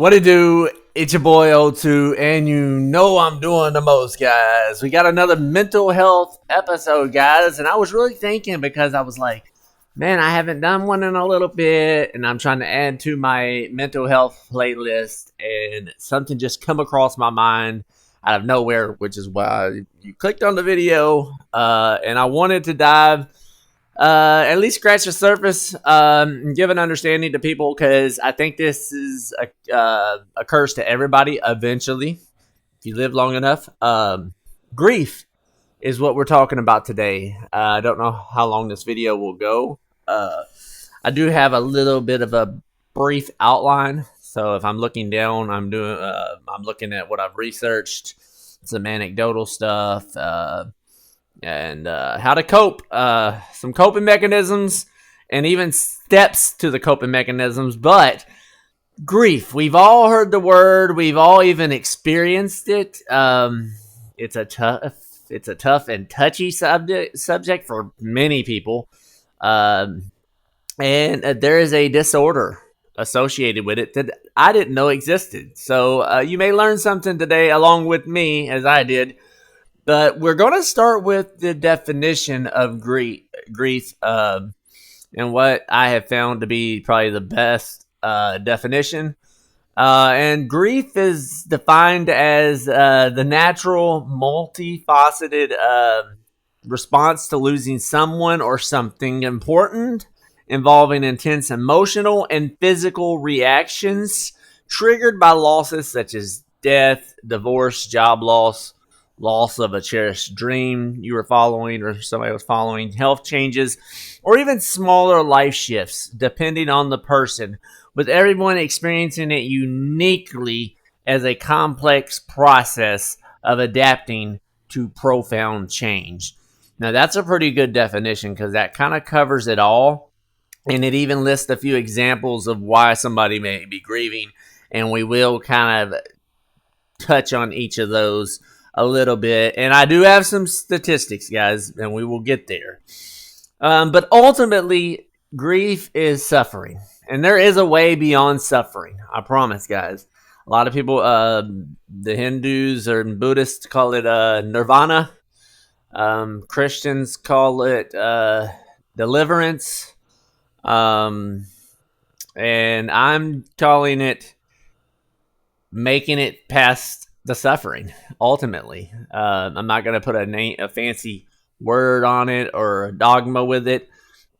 What it do? It's your boy O2, and you know I'm doing the most, guys. We got another mental health episode, guys, and I was really thinking because I was like, man, I haven't done one in a little bit, and I'm trying to add to my mental health playlist, and something just come across my mind out of nowhere, which is why you clicked on the video, and I wanted to dive at least scratch the surface, and give an understanding to people because I think this is a curse to everybody eventually if you live long enough. Grief is what we're talking about today. I don't know how long this video will go. I do have a little bit of a brief outline, so if I'm looking down, I'm looking at what I've researched, some anecdotal stuff. And how to cope, some coping mechanisms, and even steps to the coping mechanisms. But grief, we've all heard the word, we've all even experienced it. It's a tough and touchy subject for many people, and there is a disorder associated with it that I didn't know existed. So you may learn something today along with me, as I did. But we're going to start with the definition of grief, and what I have found to be probably the best definition. And grief is defined as the natural, multifaceted response to losing someone or something important, involving intense emotional and physical reactions triggered by losses such as death, divorce, job loss of a cherished dream you were following or somebody was following, health changes, or even smaller life shifts, depending on the person, with everyone experiencing it uniquely as a complex process of adapting to profound change. Now, that's a pretty good definition because that kind of covers it all, and it even lists a few examples of why somebody may be grieving, and we will kind of touch on each of those a little bit, and I do have some statistics, guys, and we will get there. But ultimately, grief is suffering, and there is a way beyond suffering. I promise, guys. A lot of people, the Hindus or Buddhists call it nirvana. Christians call it deliverance, and I'm calling it making it past the suffering. Ultimately, I'm not going to put a fancy word on it or a dogma with it,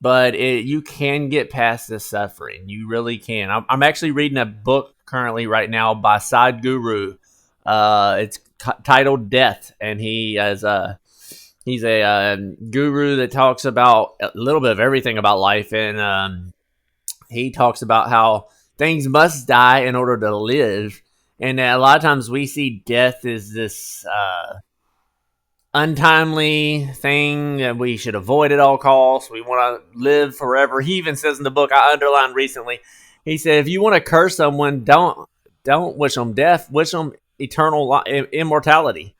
but you can get past the suffering. You really can. I'm actually reading a book currently right now by Sadhguru. It's titled Death, and he's a guru that talks about a little bit of everything about life, and he talks about how things must die in order to live. And a lot of times we see death as this untimely thing that we should avoid at all costs. We want to live forever. He even says in the book I underlined recently, he said, if you want to curse someone, don't wish them death, wish them eternal immortality.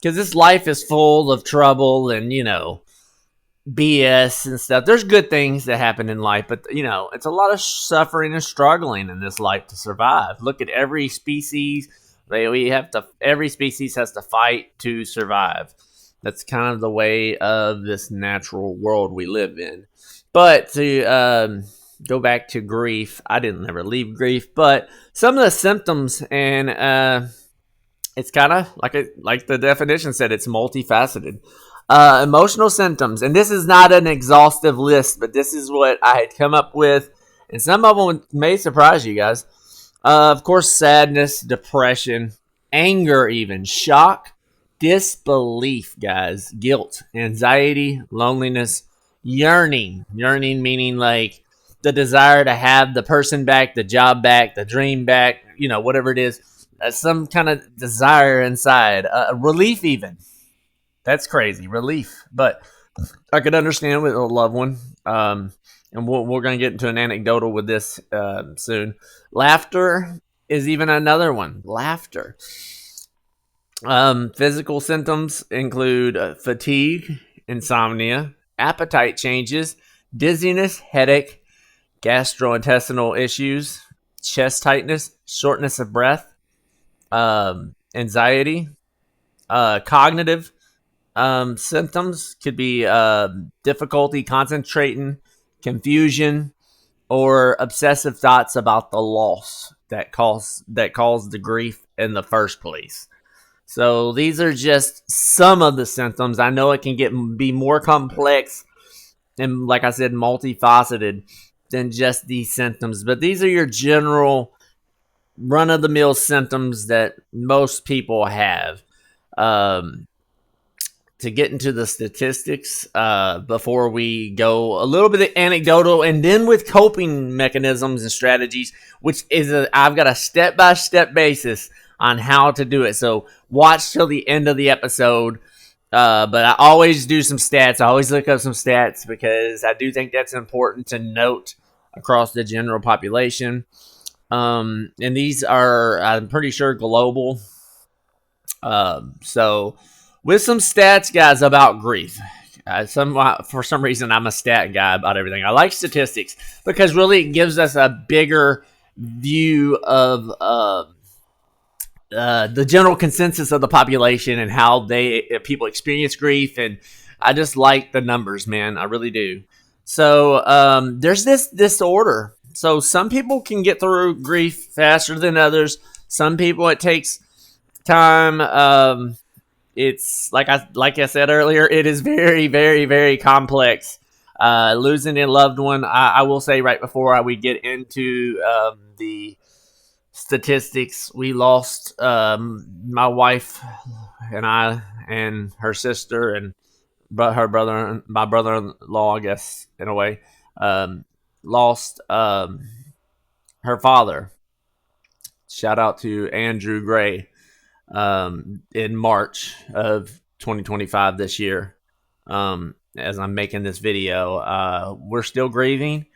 Because this life is full of trouble and, BS and stuff. There's good things that happen in life, but it's a lot of suffering and struggling in this life to survive. Look at every species. Every species has to fight to survive. That's kind of the way of this natural world we live in. But to go back to grief, I didn't ever leave grief, but some of the symptoms, and it's kind of like the definition said, it's multifaceted. Emotional symptoms, and this is not an exhaustive list, but this is what I had come up with, and some of them may surprise you guys. Of course, sadness, depression, anger, even shock, disbelief, guys, guilt, anxiety, loneliness, yearning meaning like the desire to have the person back, the job back, the dream back, whatever it is, some kind of desire inside, relief even. That's crazy, relief. But I could understand with a loved one. And we're going to get into an anecdotal with this soon. Laughter is even another one. Laughter. Physical symptoms include fatigue, insomnia, appetite changes, dizziness, headache, gastrointestinal issues, chest tightness, shortness of breath, anxiety, cognitive symptoms could be difficulty concentrating, confusion, or obsessive thoughts about the loss that caused the grief in the first place. So these are just some of the symptoms. I know it can be more complex and, like I said, multifaceted than just these symptoms, but these are your general run of the mill symptoms that most people have. Um, to get into the statistics before we go a little bit anecdotal and then with coping mechanisms and strategies, which is I've got a step-by-step basis on how to do it. So watch till the end of the episode. But I always do some stats. I always look up some stats because I do think that's important to note across the general population. And these are, I'm pretty sure, global. So with some stats, guys, about grief. For some reason, I'm a stat guy about everything. I like statistics because really it gives us a bigger view of the general consensus of the population and how people experience grief. And I just like the numbers, man. I really do. So there's this disorder. So some people can get through grief faster than others. Some people it takes time. It's like I said earlier, it is very, very, very complex. Losing a loved one, I will say right before we get into the statistics, we lost my wife and I and her sister and her brother, my brother-in-law, I guess, in a way, lost her father. Shout out to Andrew Gray. In March of 2025 this year. As I'm making this video, we're still grieving.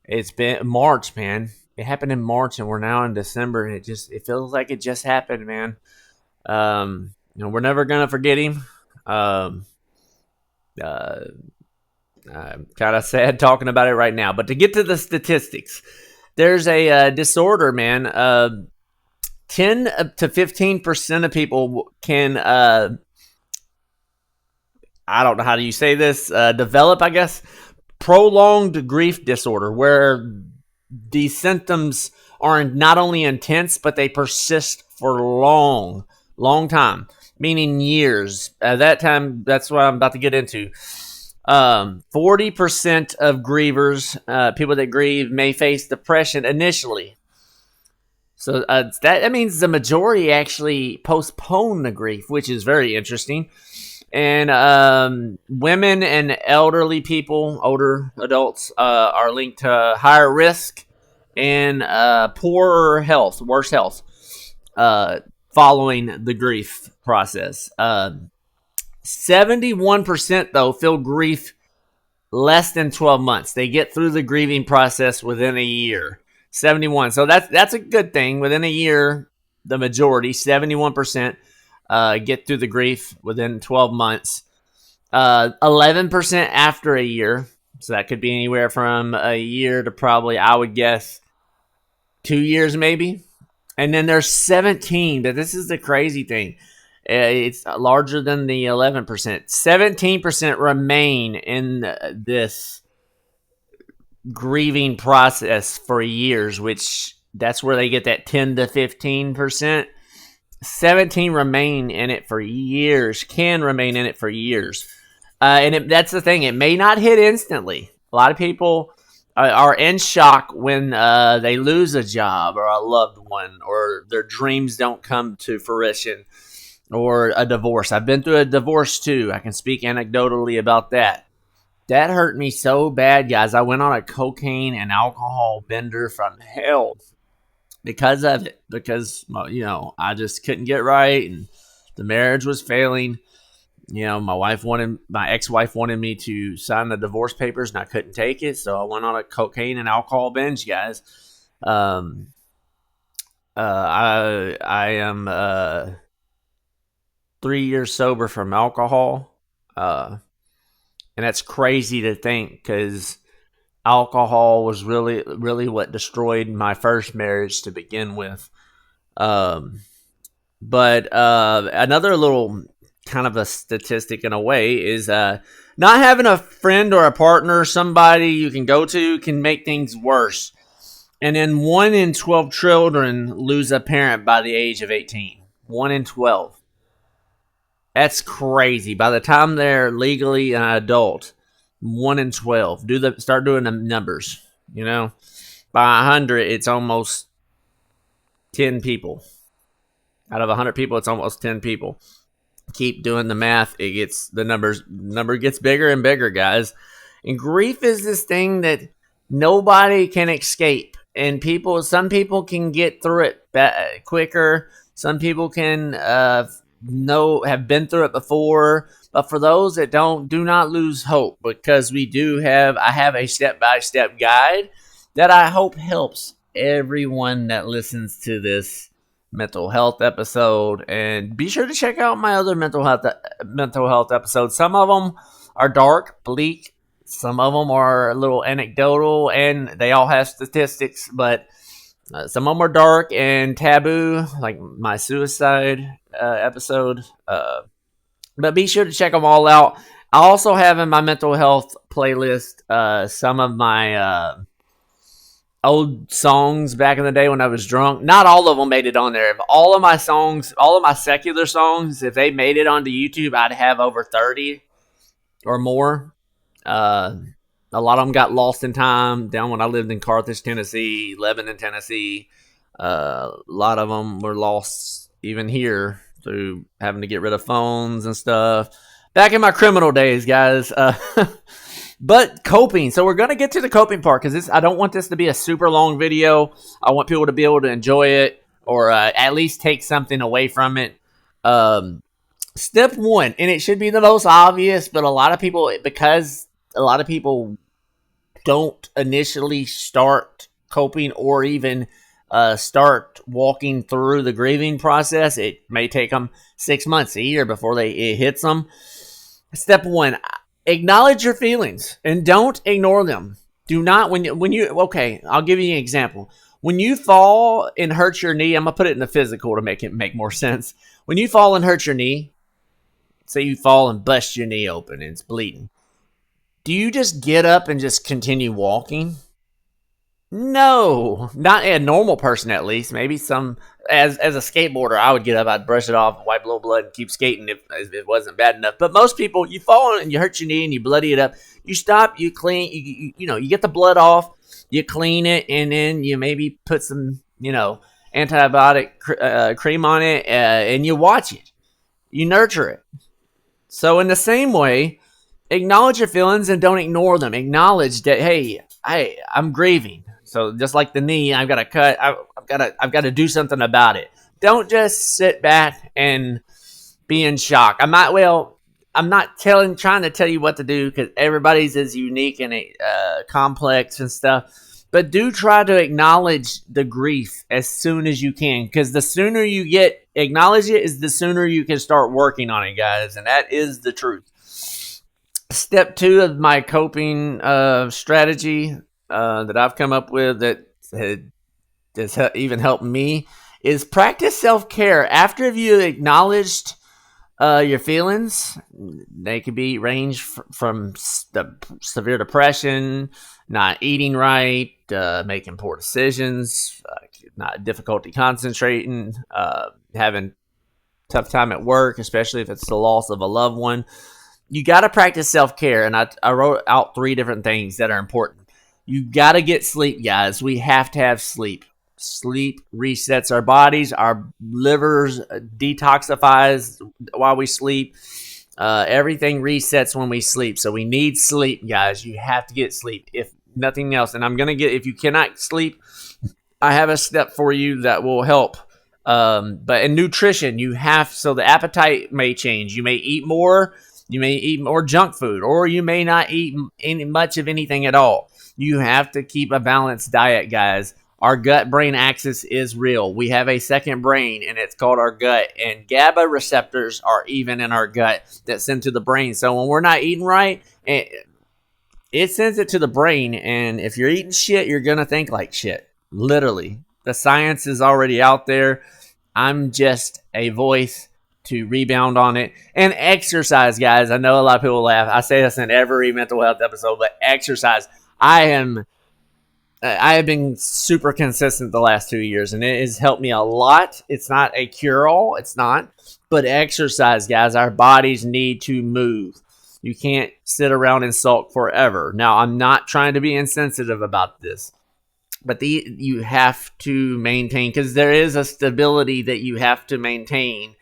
It's been March, man. It happened in March, and we're now in December, and it feels like it just happened, man. We're never gonna forget him. I'm kind of sad talking about it right now, but to get to the statistics, there's a disorder, man. 10 to 15% of people can, I don't know how do you say this, develop, I guess, prolonged grief disorder, where these symptoms are not only intense, but they persist for long time, meaning years. At that time, that's what I'm about to get into. 40% of grievers, people that grieve, may face depression initially. So that means the majority actually postpone the grief, which is very interesting. And women and elderly people, older adults, are linked to higher risk and poorer health, worse health, following the grief process. 71%, though, feel grief less than 12 months. They get through the grieving process within a year. 71. So that's a good thing. Within a year, the majority, 71%, get through the grief within 12 months. 11% after a year. So that could be anywhere from a year to probably, I would guess, 2 years maybe. And then there's 17, but this is the crazy thing. It's larger than the 11%. 17% remain in this grieving process for years, which that's where they get that 10 to 15%. 17 remain in it for years, can remain in it for years. That's the thing. It may not hit instantly. A lot of people are in shock when they lose a job or a loved one, or their dreams don't come to fruition, or a divorce. I've been through a divorce too. I can speak anecdotally about that. That hurt me so bad, guys. I went on a cocaine and alcohol bender from hell because of it. Because, I just couldn't get right, and the marriage was failing. My ex-wife wanted me to sign the divorce papers, and I couldn't take it, so I went on a cocaine and alcohol binge, guys. I am 3 years sober from alcohol. And that's crazy to think, because alcohol was really what destroyed my first marriage to begin with. Um, but another little kind of a statistic in a way is not having a friend or a partner, somebody you can go to, can make things worse. And then 1 in 12 children lose a parent by the age of 18. 1 in 12. That's crazy. By the time they're legally an adult, 1 in 12. Start doing the numbers. By 100, it's almost 10 people. Out of 100 people, it's almost 10 people. Keep doing the math. The number gets bigger and bigger, guys. And grief is this thing that nobody can escape. And some people can get through it quicker. Some people can have been through it before. But for those that do not lose hope, because I have a step-by-step guide that I hope helps everyone that listens to this mental health episode. And be sure to check out my other mental health episodes. Some of them are dark, bleak. Some of them are a little anecdotal, and they all have statistics, but some of them are dark and taboo, like my suicide episode. But be sure to check them all out. I also have in my mental health playlist some of my old songs back in the day when I was drunk. Not all of them made it on there. If all of my secular songs, if they made it onto YouTube, I'd have over 30 or more. A lot of them got lost in time down when I lived in Carthage, Tennessee, Lebanon, Tennessee. A lot of them were lost even here through having to get rid of phones and stuff. Back in my criminal days, guys. But coping. So we're going to get to the coping part because I don't want this to be a super long video. I want people to be able to enjoy it or at least take something away from it. Step 1, and it should be the most obvious, but because a lot of people don't initially start coping or even start walking through the grieving process. It may take them 6 months, a year before it hits them. Step 1, acknowledge your feelings and don't ignore them. Do not, okay, I'll give you an example. When you fall and hurt your knee, I'm going to put it in the physical to make it make more sense. When you fall and hurt your knee, say you fall and bust your knee open and it's bleeding. Do you just get up and just continue walking? No, not a normal person at least. Maybe as a skateboarder, I would get up, I'd brush it off, wipe a little blood, and keep skating if it wasn't bad enough. But most people, you fall and you hurt your knee and you bloody it up. You stop, you clean, you get the blood off, you clean it, and then you maybe put some, antibiotic cream on it, and you watch it. You nurture it. So in the same way, acknowledge your feelings and don't ignore them. Acknowledge that, hey, I'm grieving. So just like the knee, I've got a cut. I've got to do something about it. Don't just sit back and be in shock. I'm not trying to tell you what to do because everybody's is unique and complex and stuff. But do try to acknowledge the grief as soon as you can, because the sooner you acknowledge it is the sooner you can start working on it, guys. And that is the truth. Step 2 of my coping strategy that I've come up with that has even helped me is practice self-care. After you acknowledged your feelings, they could range from severe depression, not eating right, making poor decisions, not difficulty concentrating, having tough time at work, especially if it's the loss of a loved one. You got to practice self-care, and I wrote out 3 different things that are important. You got to get sleep, guys. We have to have sleep. Sleep resets our bodies. Our livers detoxifies while we sleep. Everything resets when we sleep. So we need sleep, guys. You have to get sleep, if nothing else. And if you cannot sleep, I have a step for you that will help. But in nutrition, so the appetite may change. You may eat more. You may eat more junk food, or you may not eat much of anything at all. You have to keep a balanced diet, guys. Our gut-brain axis is real. We have a second brain, and it's called our gut. And GABA receptors are even in our gut that send to the brain. So when we're not eating right, it sends it to the brain, and if you're eating shit, you're gonna think like shit. Literally, the science is already out there. I'm just a voice to rebound on it. And exercise, guys. I know a lot of people laugh. I say this in every mental health episode, but exercise. I have been super consistent the last 2 years, and it has helped me a lot. It's not a cure-all. It's not. But exercise, guys. Our bodies need to move. You can't sit around and sulk forever. Now, I'm not trying to be insensitive about this, but you have to maintain, because there is a stability that you have to maintain,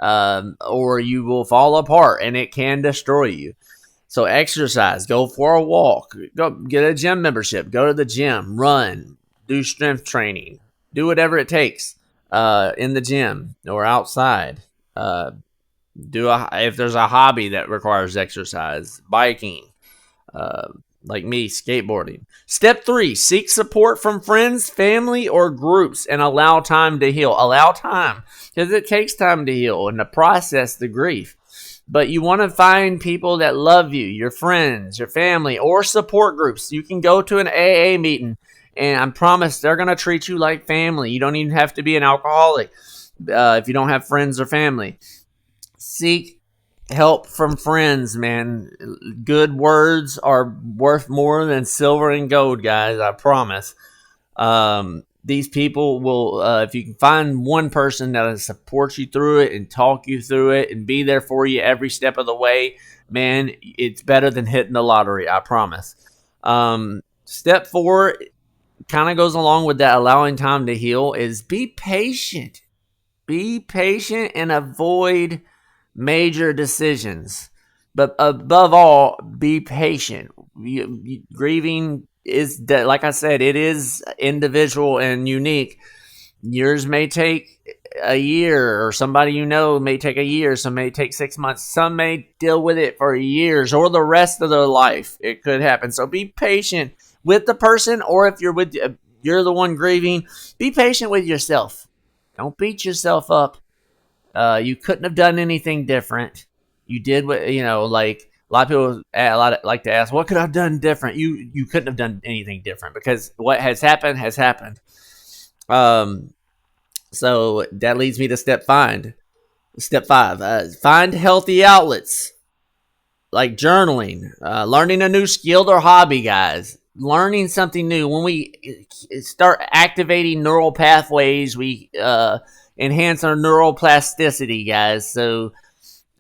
or you will fall apart, and it can destroy you. So exercise, go for a walk, go get a gym membership, go to the gym, run, do strength training, do whatever it takes in the gym or outside. If there's a hobby that requires exercise, biking, uh, like me, skateboarding. Step 3, seek support from friends, family, or groups, and allow time to heal. Allow time, because it takes time to heal and to process the grief. But you want to find people that love you, your friends, your family, or support groups. You can go to an AA meeting, and I promise they're going to treat you like family. You don't even have to be an alcoholic if you don't have friends or family. Seek help from friends, man. Good words are worth more than silver and gold, guys. I promise. These people will, if you can find one person that'll support you through it and talk you through it and be there for you every step of the way, man, it's better than hitting the lottery. I promise. Step 4 kind of goes along with that, allowing time to heal, is be patient. Be patient and avoid major decisions. But above all, be patient. Grieving is, like I said, it is individual and unique. Yours may take a year, or somebody you know may take a year. Some may take 6 months. Some may deal with it for years or the rest of their life. It could happen. So be patient with the person, or if you're the one grieving, be patient with yourself. Don't beat yourself up. You couldn't have done anything different. You did what, like a lot of people like to ask, what could I have done different? You couldn't have done anything different, because what has happened has happened. So that leads me to step 5. Find healthy outlets like journaling, learning a new skill or hobby, guys. Learning something new. When we start activating neural pathways, we enhance our neuroplasticity, guys. So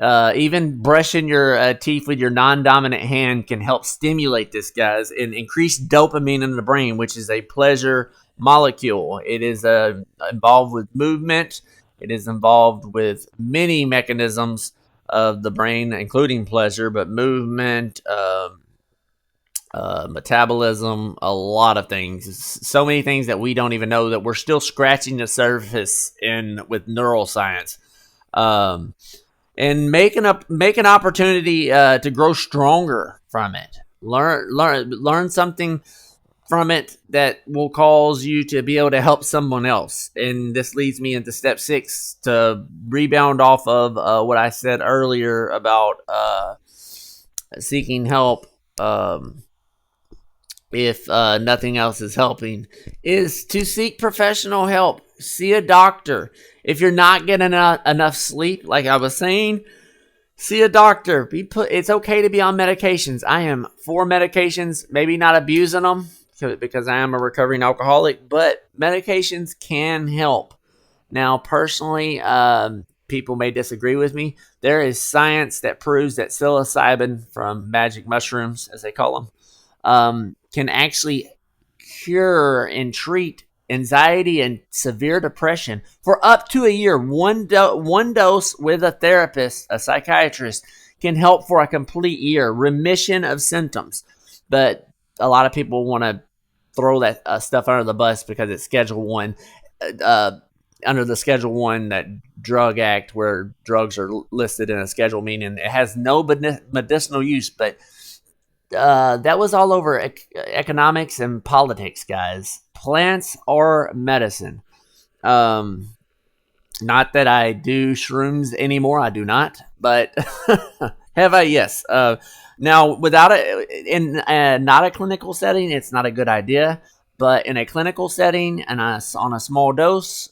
even brushing your teeth with your non-dominant hand can help stimulate this, guys, and increase dopamine in the brain, which is a pleasure molecule. It is involved with movement. It is involved with many mechanisms of the brain, including pleasure, but movement, metabolism, a lot of things. So many things that we don't even know, that we're still scratching the surface in with neuroscience. And make an opportunity to grow stronger from it. Learn something from it that will cause you to be able to help someone else. And this leads me into step 6 to rebound off of what I said earlier about seeking help. If nothing else is helping, is to seek professional help. See a doctor. If you're not getting enough sleep, like I was saying, see a doctor. It's okay to be on medications. I am for medications, maybe not abusing them, because I am a recovering alcoholic, but medications can help. Now, personally, people may disagree with me. There is science that proves that psilocybin from magic mushrooms, as they call them, can actually cure and treat anxiety and severe depression for up to a year. One dose with a therapist, a psychiatrist, can help for a complete year, remission of symptoms. But a lot of people want to throw that stuff under the bus because it's Schedule 1. Under the Schedule 1, that drug act where drugs are listed in a schedule, meaning it has no medicinal use, but that was all over economics and politics, guys. Plants are medicine. Not that I do shrooms anymore. I do not. But Have I? Yes. Now, without in not a clinical setting, it's not a good idea. But in a clinical setting and on a small dose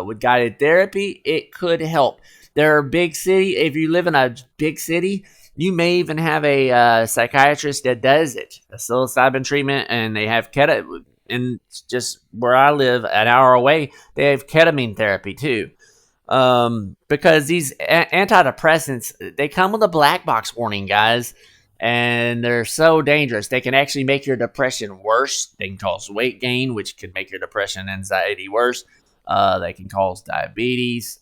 with guided therapy, it could help. There are big city. If you live in a big city, you may even have a psychiatrist that does it, a psilocybin treatment, and they have ketamine. And just where I live, an hour away, they have ketamine therapy too. Because these antidepressants, they come with a black box warning, guys, and they're so dangerous. They can actually make your depression worse. They can cause weight gain, which can make your depression and anxiety worse. They can cause diabetes,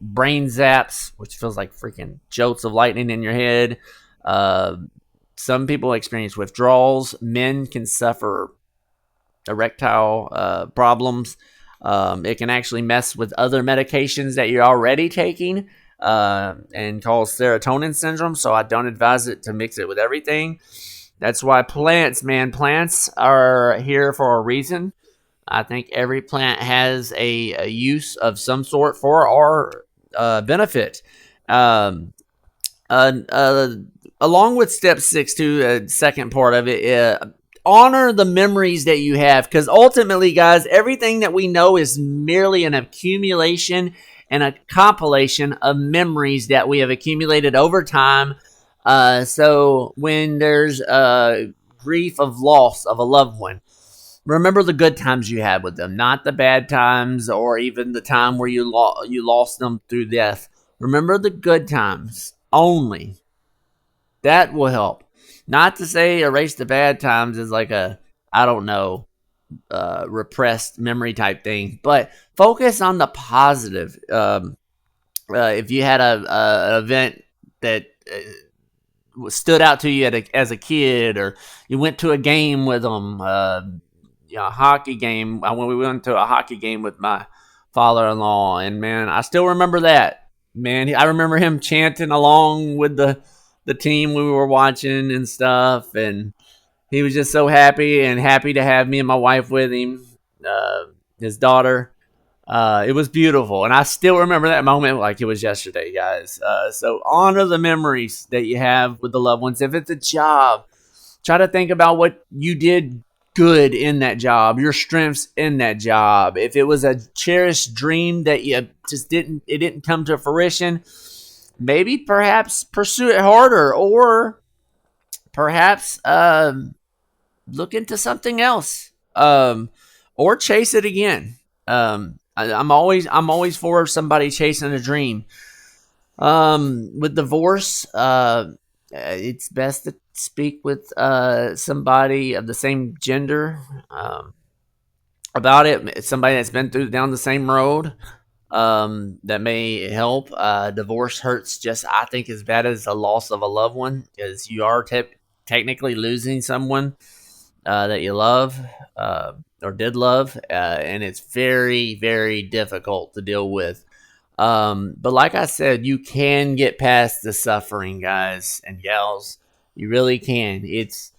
brain zaps, which feels like freaking jolts of lightning in your head. Some people experience withdrawals. Men can suffer erectile problems. It can actually mess with other medications that you're already taking and cause serotonin syndrome. So I don't advise it to mix it with everything. That's why plants are here for a reason. I think every plant has a use of some sort for our benefit. Um, Along with step 6, too, the second part of it, honor the memories that you have, because ultimately, guys, everything that we know is merely an accumulation and a compilation of memories that we have accumulated over time. So when there's grief of loss of a loved one, remember the good times you had with them, not the bad times or even the time where you lost them through death. Remember the good times only. That will help. Not to say erase the bad times is like a, I don't know, repressed memory type thing, but focus on the positive. If you had an event that stood out to you as a kid, or you went to a game with them, a hockey game. When we went to a hockey game with my father-in-law, and man, I still remember that. Man, I remember him chanting along with the team we were watching and stuff, and he was just so happy to have me and my wife with him, his daughter. It was beautiful, and I still remember that moment like it was yesterday, guys. So honor the memories that you have with the loved ones. If it's a job, try to think about what you did good in that job, your strengths in that job. If it was a cherished dream that you just didn't come to fruition, maybe perhaps pursue it harder, or perhaps look into something else, or chase it again. I'm always for somebody chasing a dream. With divorce, it's best to speak with somebody of the same gender about it. Somebody that's been down the same road. That may help. Divorce hurts just, I think, as bad as the loss of a loved one, because you are technically losing someone that you love or did love, and it's very, very difficult to deal with. But like I said, you can get past the suffering, guys and gals. You really can. It's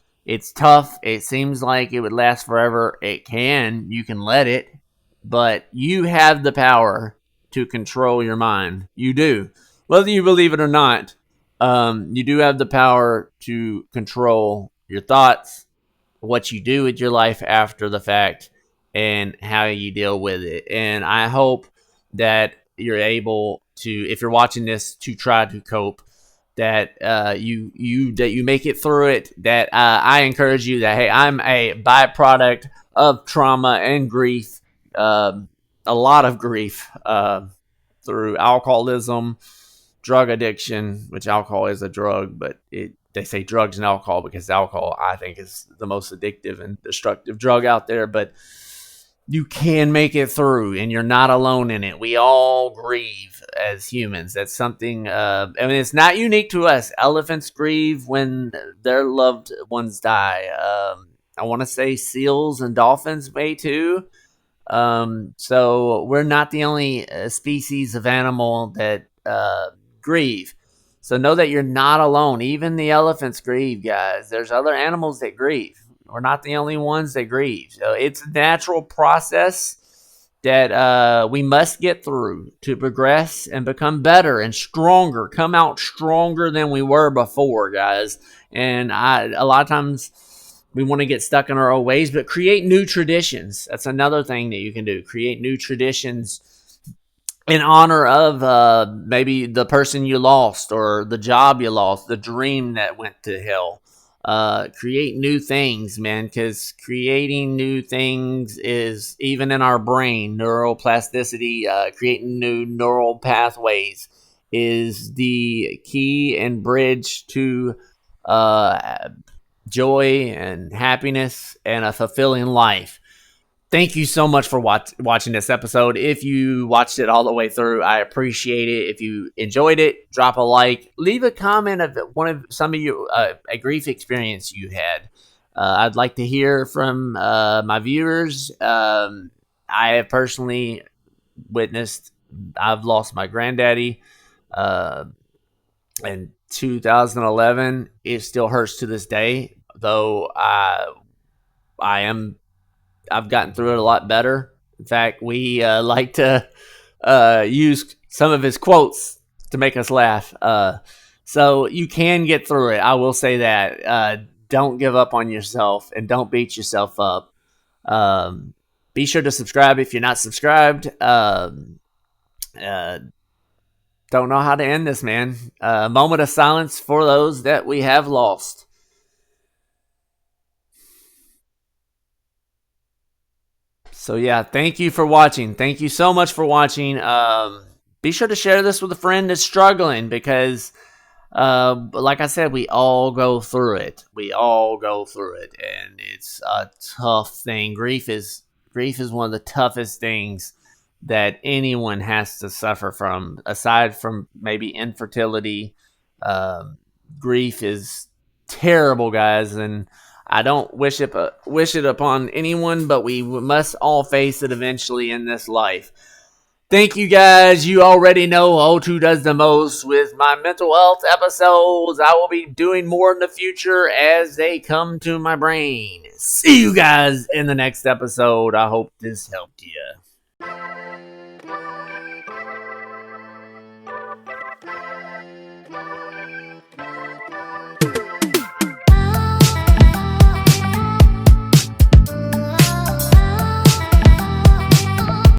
tough. It seems like it would last forever. It can. You can let it, but you have the power to control your mind. You do. Whether you believe it or not, you do have the power to control your thoughts, what you do with your life after the fact, and how you deal with it. And I hope that you're able to, if you're watching this, to try to cope. That you make it through it. That I encourage you that, hey, I'm a byproduct of trauma and grief, a lot of grief through alcoholism, drug addiction, which alcohol is a drug, but they say drugs and alcohol because alcohol, I think, is the most addictive and destructive drug out there. But you can make it through, and you're not alone in it. We all grieve as humans. That's something, it's not unique to us. Elephants grieve when their loved ones die. I want to say seals and dolphins may too. So we're not the only species of animal that grieve. So know that you're not alone. Even the elephants grieve, guys. There's other animals that grieve. We're not the only ones that grieve. So it's a natural process. that we must get through to progress and become better and stronger, come out stronger than we were before, guys. And a lot of times we want to get stuck in our old ways, but create new traditions. That's another thing that you can do. Create new traditions in honor of maybe the person you lost or the job you lost, the dream that went to hell. Create new things, man, because creating new things is even in our brain, neuroplasticity, creating new neural pathways is the key and bridge to uh, joy and happiness and a fulfilling life. Thank you so much for watching this episode. If you watched it all the way through, I appreciate it. If you enjoyed it, drop a like. Leave a comment of some of you a grief experience you had. I'd like to hear from my viewers. I have personally witnessed. I've lost my granddaddy in 2011. It still hurts to this day, though I've gotten through it a lot better. In fact, we like to use some of his quotes to make us laugh. So you can get through it. I will say that. Don't give up on yourself and don't beat yourself up. Be sure to subscribe if you're not subscribed. Don't know how to end this, man. Moment of silence for those that we have lost. So yeah, thank you for watching. Thank you so much for watching. Be sure to share this with a friend that's struggling because, like I said, we all go through it. We all go through it, and it's a tough thing. Grief is one of the toughest things that anyone has to suffer from, aside from maybe infertility. Grief is terrible, guys, and I don't wish it upon anyone, but we must all face it eventually in this life. Thank you, guys. You already know O2 does the most with my mental health episodes. I will be doing more in the future as they come to my brain. See you guys in the next episode. I hope this helped you.